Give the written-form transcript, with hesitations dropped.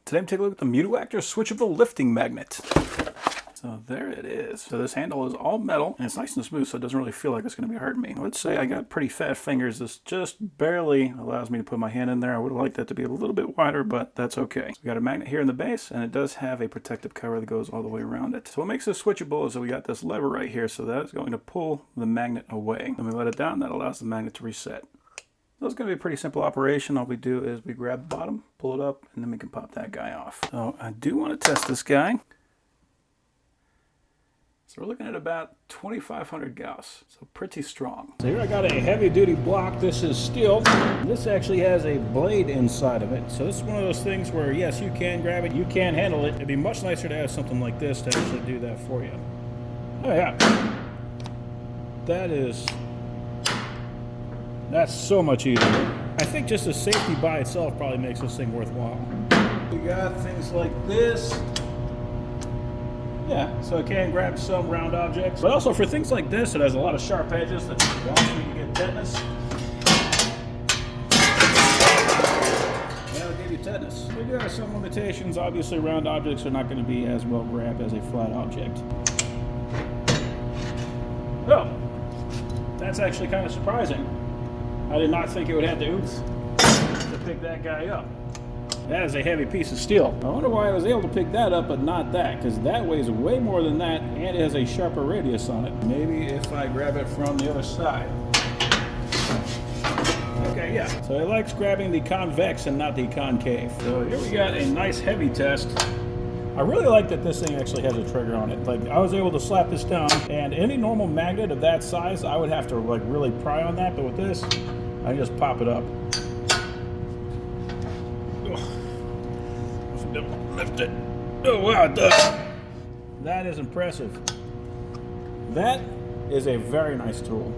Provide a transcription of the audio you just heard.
Today I'm taking a look at the MUTUACTOR switchable lifting magnet. So there it is. So this handle is all metal and it's nice and smooth, so it doesn't really feel like it's going to be hurting me. Let's say I got pretty fat fingers. This just barely allows me to put my hand in there. I would have liked that to be a little bit wider, but that's okay. So we got a magnet here in the base, and it does have a protective cover that goes all the way around it. So what makes this switchable is that we got this lever right here, so that is going to pull the magnet away. Then we let it down, that allows the magnet to reset. So it's going to be a pretty simple operation. All we do is we grab the bottom, pull it up, and then we can pop that guy off. So I do want to test this guy. So we're looking at about 2,500 Gauss, so pretty strong. So here I got a heavy duty block. This is steel. This actually has a blade inside of it. So this is one of those things where yes, you can grab it, you can handle it. It'd be much nicer to have something like this to actually do that for you. Oh yeah. That's so much easier. I think just the safety by itself probably makes this thing worthwhile. We got things like this. Yeah, so it can grab some round objects. But also for things like this, it has a lot of sharp edges that you can get tetanus. That'll give you tetanus. We do have some limitations. Obviously, round objects are not going to be as well grabbed as a flat object. Oh, that's actually kind of surprising. I did not think it would have the oomph to pick that guy up. That is a heavy piece of steel. I wonder why I was able to pick that up but not that, because that weighs way more than that and it has a sharper radius on it. Maybe if I grab it from the other side. Okay, yeah. So it likes grabbing the convex and not the concave. So here we got a nice heavy test. I really like that this thing actually has a trigger on it. Like, I was able to slap this down, and any normal magnet of that size, I would have to like really pry on that, but with this, I can just pop it up. Lift it. Oh wow, it does. That is impressive. That is a very nice tool.